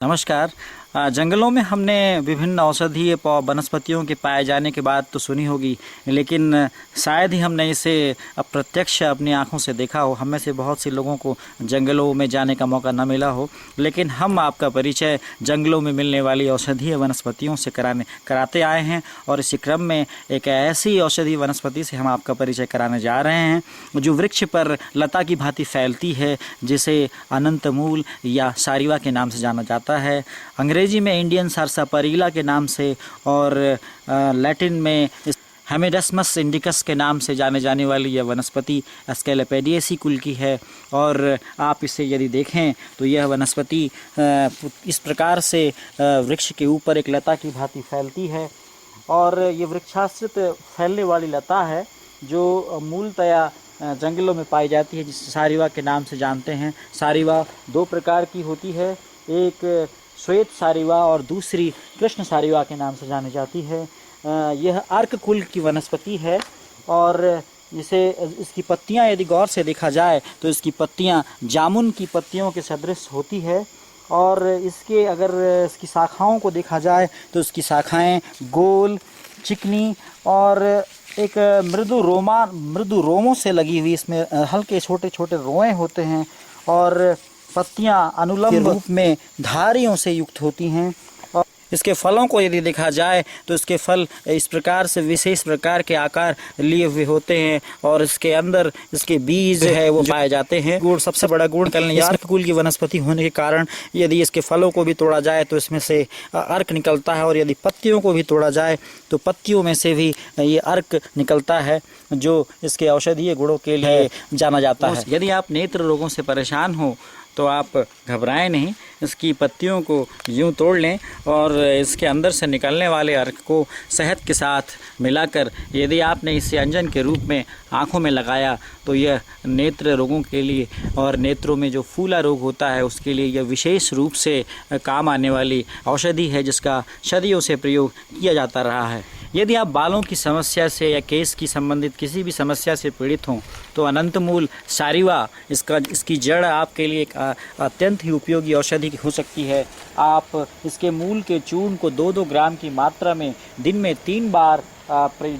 नमस्कार। जंगलों में हमने विभिन्न औषधीय वनस्पतियों के पाए जाने की बात तो सुनी होगी, लेकिन शायद ही हमने इसे अप्रत्यक्ष अपनी आंखों से देखा हो। हम में से बहुत से लोगों को जंगलों में जाने का मौका न मिला हो, लेकिन हम आपका परिचय जंगलों में मिलने वाली औषधीय वनस्पतियों से कराते आए हैं। और इसी क्रम में एक ऐसी औषधीय वनस्पति से हम आपका परिचय कराने जा रहे हैं जो वृक्ष पर लता की भांति फैलती है, जिसे अनंत मूल या सारिवा के नाम से जाना जाता है। अंग्रेजी में इंडियन सारसापारिला के नाम से और लैटिन में हेमेडस्मस इंडिकस के नाम से जाने जाने वाली यह वनस्पति एस्केलेपेडिएसी कुल की है। और आप इसे यदि देखें तो यह वनस्पति इस प्रकार से वृक्ष के ऊपर एक लता की भांति फैलती है। और ये वृक्षाश्रित फैलने वाली लता है जो मूलतया जंगलों में पाई जाती है, जिसे सारिवा के नाम से जानते हैं। सारिवा दो प्रकार की होती है, एक श्वेत सारिवा और दूसरी कृष्ण सारिवा के नाम से जानी जाती है। यह अर्क कुल की वनस्पति है और इसकी पत्तियां यदि गौर से देखा जाए तो इसकी पत्तियां जामुन की पत्तियों के सदृश होती है। और इसकी शाखाओं को देखा जाए तो इसकी शाखाएं गोल, चिकनी और एक मृदु रोमों से लगी हुई, इसमें हल्के छोटे छोटे रोए होते हैं और पत्तियां अनुलंब रूप में धारियों से युक्त होती हैं। और इसके फलों को यदि देखा जाए तो इसके फल इस प्रकार से विशेष प्रकार के आकार लिए हुए होते हैं और इसके अंदर इसके बीज है वो पाए जाते हैं। गुण, सबसे बड़ा गुण अर्क कुल की वनस्पति होने के कारण यदि इसके फलों को भी तोड़ा जाए तो इसमें से अर्क निकलता है, और यदि पत्तियों को भी तोड़ा जाए तो पत्तियों में से भी ये अर्क निकलता है, जो इसके औषधीय गुणों के लिए जाना जाता है। यदि आप नेत्र रोगों से परेशान हो तो आप घबराएं नहीं, इसकी पत्तियों को यूं तोड़ लें और इसके अंदर से निकलने वाले अर्क को शहद के साथ मिलाकर यदि आपने इसे अंजन के रूप में आँखों में लगाया तो यह नेत्र रोगों के लिए और नेत्रों में जो फूला रोग होता है उसके लिए यह विशेष रूप से काम आने वाली औषधि है, जिसका सदियों से प्रयोग किया जाता रहा है। यदि आप बालों की समस्या से या केस की संबंधित किसी भी समस्या से पीड़ित हों तो अनंत मूल सारिवा इसकी जड़ आपके लिए एक अत्यंत ही उपयोगी औषधि हो सकती है। आप इसके मूल के चूर्ण को 2-2 ग्राम की मात्रा में दिन में 3 बार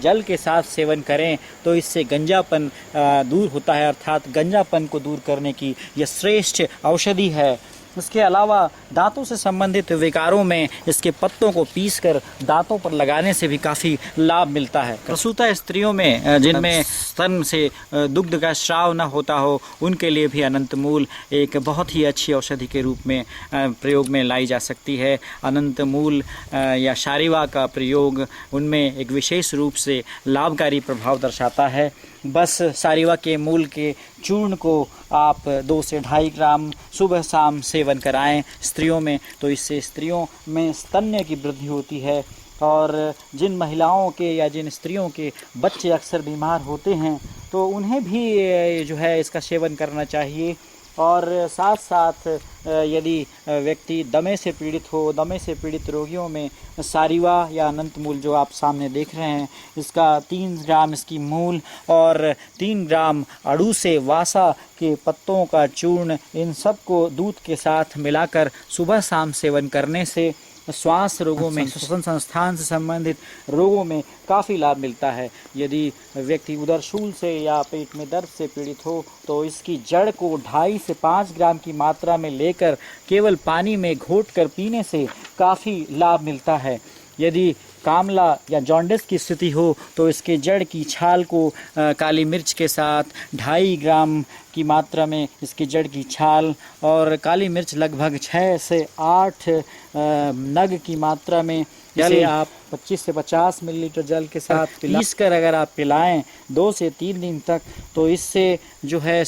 जल के साथ सेवन करें तो इससे गंजापन दूर होता है, अर्थात गंजापन को दूर करने की यह श्रेष्ठ औषधि है। इसके अलावा दांतों से संबंधित विकारों में इसके पत्तों को पीसकर दांतों पर लगाने से भी काफ़ी लाभ मिलता है। प्रसूता स्त्रियों में जिनमें स्तन से दुग्ध का स्राव न होता हो, उनके लिए भी अनंत मूल एक बहुत ही अच्छी औषधि के रूप में प्रयोग में लाई जा सकती है। अनंत मूल या सारिवा का प्रयोग उनमें एक विशेष रूप से लाभकारी प्रभाव दर्शाता है। बस सारिवा के मूल के चूर्ण को आप 2 से 2.5 ग्राम सुबह शाम सेवन कराएं स्त्रियों में, तो इससे स्त्रियों में स्तन्य की वृद्धि होती है। और जिन महिलाओं के या जिन स्त्रियों के बच्चे अक्सर बीमार होते हैं तो उन्हें भी जो है इसका सेवन करना चाहिए। और साथ साथ यदि व्यक्ति दमे से पीड़ित हो, दमे से पीड़ित रोगियों में सारिवा या अनंत मूल जो आप सामने देख रहे हैं, इसका 3 ग्राम इसकी मूल और 3 ग्राम अड़ूसे वासा के पत्तों का चूर्ण, इन सब को दूध के साथ मिलाकर सुबह शाम सेवन करने से श्वास रोगों में, श्वसन संस्थान से संबंधित रोगों में काफ़ी लाभ मिलता है। यदि व्यक्ति उदरशूल से या पेट में दर्द से पीड़ित हो तो इसकी जड़ को 2.5 से 5 ग्राम की मात्रा में लेकर केवल पानी में घोटकर पीने से काफ़ी लाभ मिलता है। यदि कामला या जॉन्डिस की स्थिति हो तो इसके जड़ की छाल को काली मिर्च के साथ 2.5 ग्राम की मात्रा में इसकी जड़ की छाल और काली मिर्च लगभग 6 से 8 नग की मात्रा में इसे आप 25 से 50 मिलीलीटर जल के साथ पीसकर अगर आप पिलाएं 2 से 3 दिन तक, तो इससे जो है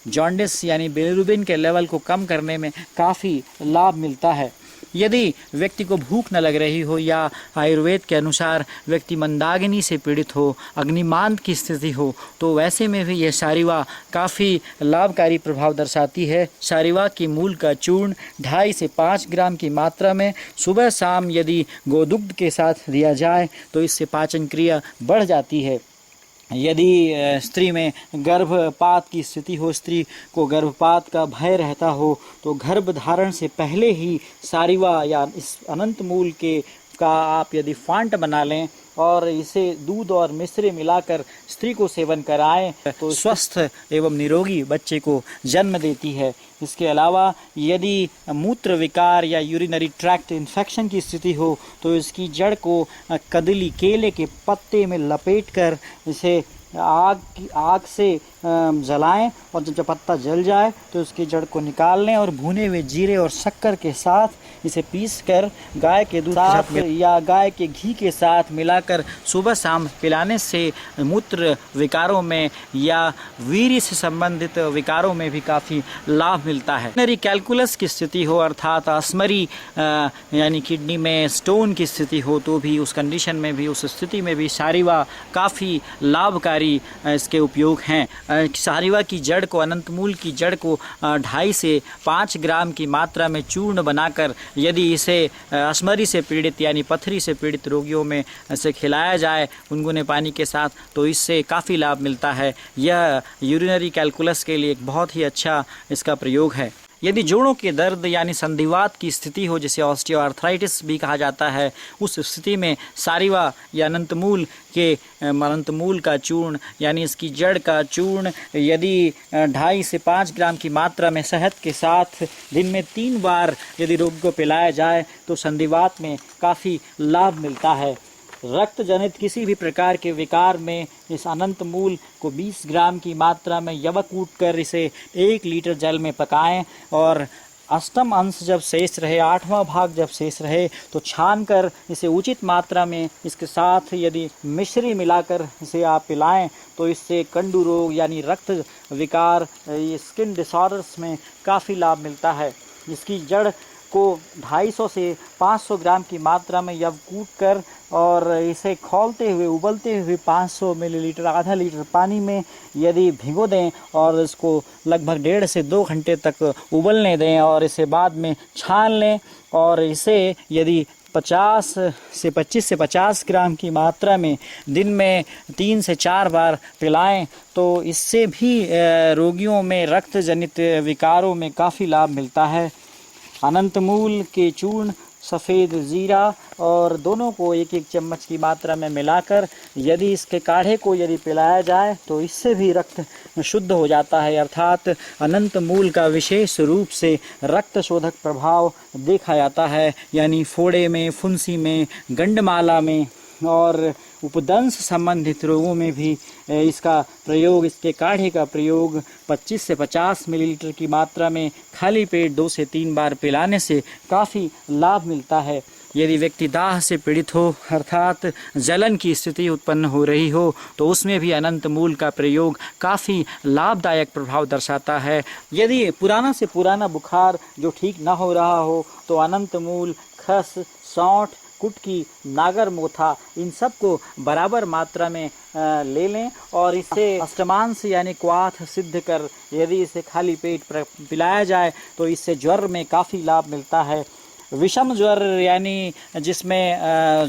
जॉन्डिस यानी बिलिरुबिन के लेवल को कम करने में काफ़ी लाभ मिलता है। यदि व्यक्ति को भूख न लग रही हो या आयुर्वेद के अनुसार व्यक्ति मंदाग्नि से पीड़ित हो, अग्निमांद की स्थिति हो, तो वैसे में भी यह सारिवा काफ़ी लाभकारी प्रभाव दर्शाती है। सारिवा की मूल का चूर्ण 2.5 से 5 ग्राम की मात्रा में सुबह शाम यदि गोदुग्ध के साथ दिया जाए तो इससे पाचन क्रिया बढ़ जाती है। यदि स्त्री में गर्भपात की स्थिति हो, स्त्री को गर्भपात का भय रहता हो, तो गर्भ धारण से पहले ही सारिवा या इस अनंत मूल के का आप यदि फांट बना लें और इसे दूध और मिश्री मिलाकर स्त्री को सेवन कराएं तो स्वस्थ एवं निरोगी बच्चे को जन्म देती है। इसके अलावा यदि मूत्र विकार या यूरिनरी ट्रैक्ट इन्फेक्शन की स्थिति हो तो इसकी जड़ को कदली केले के पत्ते में लपेटकर इसे आग से जलाएं और जब पत्ता जल जाए तो उसकी जड़ को निकाल लें और भुने हुए जीरे और शक्कर के साथ इसे पीसकर गाय के दूध या गाय के घी के साथ मिलाकर सुबह शाम पिलाने से मूत्र विकारों में या वीर्य से संबंधित विकारों में भी काफ़ी लाभ मिलता है। यूरिनरी कैलकुलस की स्थिति हो अर्थात अस्मरी यानी किडनी में स्टोन की स्थिति हो तो भी उस कंडीशन में भी उस स्थिति में भी सारिवा काफ़ी लाभकारी इसके उपयोग हैं। सारिवा की जड़ को अनंतमूल की जड़ को 2.5 से 5 ग्राम की मात्रा में चूर्ण बनाकर यदि इसे अस्मरी से पीड़ित यानी पथरी से पीड़ित रोगियों में इसे खिलाया जाए गुनगुने पानी के साथ तो इससे काफ़ी लाभ मिलता है। यह यूरिनरी कैलकुलस के लिए एक बहुत ही अच्छा इसका प्रयोग है। यदि जोड़ों के दर्द यानी संधिवात की स्थिति हो जिसे ऑस्टियोआर्थराइटिस भी कहा जाता है, उस स्थिति में सारिवा या अनंतमूल का चूर्ण यानी इसकी जड़ का चूर्ण यदि 2.5 से 5 ग्राम की मात्रा में शहद के साथ दिन में 3 बार यदि रोगी को पिलाया जाए तो संधिवात में काफ़ी लाभ मिलता है। रक्त जनित किसी भी प्रकार के विकार में इस अनंत मूल को 20 ग्राम की मात्रा में यवक कूट कर इसे 1 लीटर जल में पकाएं और अष्टम अंश जब शेष रहे, 8वां भाग जब शेष रहे तो छान कर इसे उचित मात्रा में इसके साथ यदि मिश्री मिलाकर इसे आप पिलाएं तो इससे कंडू रोग यानी रक्त विकार, स्किन डिसऑर्डर्स में काफ़ी लाभ मिलता है। इसकी जड़ को 250 से 500 ग्राम की मात्रा में यव कूट कर और इसे खौलते हुए उबलते हुए 500 मिलीलीटर आधा लीटर पानी में यदि भिगो दें और इसको लगभग 1.5 से 2 घंटे तक उबलने दें और इसे बाद में छान लें और इसे यदि 25 से 50 ग्राम की मात्रा में दिन में 3 से 4 बार पिलाएं तो इससे भी रोगियों में रक्त जनित विकारों में काफ़ी लाभ मिलता है। अनंतमूल के चूर्ण, सफ़ेद जीरा और दोनों को 1-1 चम्मच की मात्रा में मिलाकर यदि इसके काढ़े को यदि पिलाया जाए तो इससे भी रक्त शुद्ध हो जाता है अर्थात अनंतमूल का विशेष रूप से रक्त शोधक प्रभाव देखा जाता है। यानी फोड़े में, फुंसी में, गंडमाला में और उपदंश संबंधित रोगों में भी इसका प्रयोग, इसके काढ़े का प्रयोग 25 से 50 मिलीलीटर की मात्रा में खाली पेट 2 से 3 बार पिलाने से काफ़ी लाभ मिलता है। यदि व्यक्ति दाह से पीड़ित हो अर्थात जलन की स्थिति उत्पन्न हो रही हो तो उसमें भी अनंत मूल का प्रयोग काफ़ी लाभदायक प्रभाव दर्शाता है। यदि पुराना से पुराना बुखार जो ठीक ना हो रहा हो तो अनंत मूल, खस, सौंठ, कुटकी, नागर मोथा इन सब को बराबर मात्रा में ले लें और इसे अष्टमांश यानी क्वाथ सिद्ध कर यदि इसे खाली पेट पिलाया जाए तो इससे ज्वर में काफ़ी लाभ मिलता है। विषम ज्वर यानी जिसमें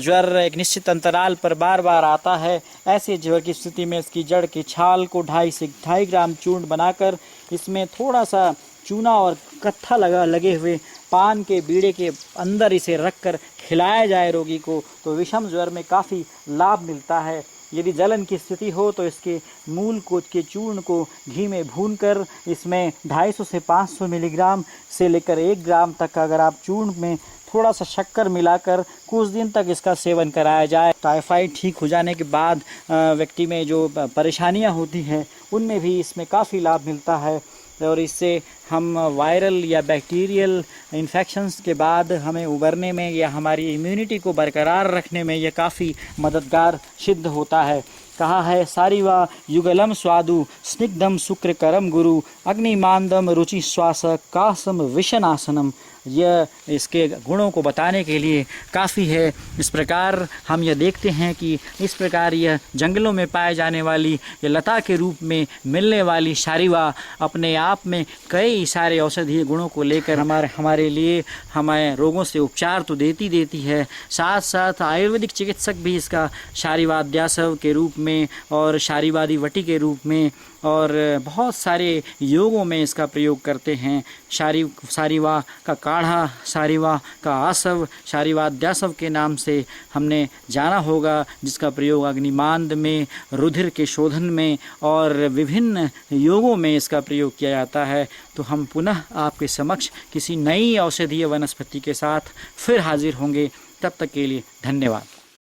ज्वर एक निश्चित अंतराल पर बार बार आता है, ऐसे ज्वर की स्थिति में इसकी जड़ की छाल को 2.5 से 2.5 ग्राम चूर्ण बनाकर इसमें थोड़ा सा चूना और कत्था लगे हुए पान के बीड़े के अंदर इसे रखकर खिलाया जाए रोगी को तो विषम ज्वर में काफ़ी लाभ मिलता है। यदि जलन की स्थिति हो तो इसके मूल को के चूर्ण को घी में भूनकर इसमें 250 से 500 मिलीग्राम से लेकर 1 ग्राम तक अगर आप चूर्ण में थोड़ा सा शक्कर मिलाकर कुछ दिन तक इसका सेवन कराया जाए, टाइफाइड ठीक हो जाने के बाद व्यक्ति में जो परेशानियां होती हैं उनमें भी इसमें काफ़ी लाभ मिलता है और इससे हम वायरल या बैक्टीरियल इन्फेक्शंस के बाद हमें उबरने में या हमारी इम्यूनिटी को बरकरार रखने में यह काफ़ी मददगार सिद्ध होता है। कहा है सारिवा युगलम स्वादु स्निग्धम शुक्रकरम गुरु अग्निमांदम रुचि श्वास कासम विषनाशनम यह इसके गुणों को बताने के लिए काफ़ी है। इस प्रकार हम यह देखते हैं कि इस प्रकार यह जंगलों में पाए जाने वाली ये लता के रूप में मिलने वाली शारीवा अपने आप में कई सारे औषधीय गुणों को लेकर हमारे लिए हमें रोगों से उपचार तो देती है, साथ साथ आयुर्वेदिक चिकित्सक भी इसका शारीवाद्यासव के रूप में और शारीवादी वटी के रूप में और बहुत सारे योगों में इसका प्रयोग करते हैं। शारीवा का काढ़ा, शारीवा का आसव, शारीवाद्यासव के नाम से हमने जाना होगा, जिसका प्रयोग अग्निमांद में, रुधिर के शोधन में और विभिन्न योगों में इसका प्रयोग किया जाता है। तो हम पुनः आपके समक्ष किसी नई औषधीय वनस्पति के साथ फिर हाजिर होंगे। तब तक के लिए धन्यवाद।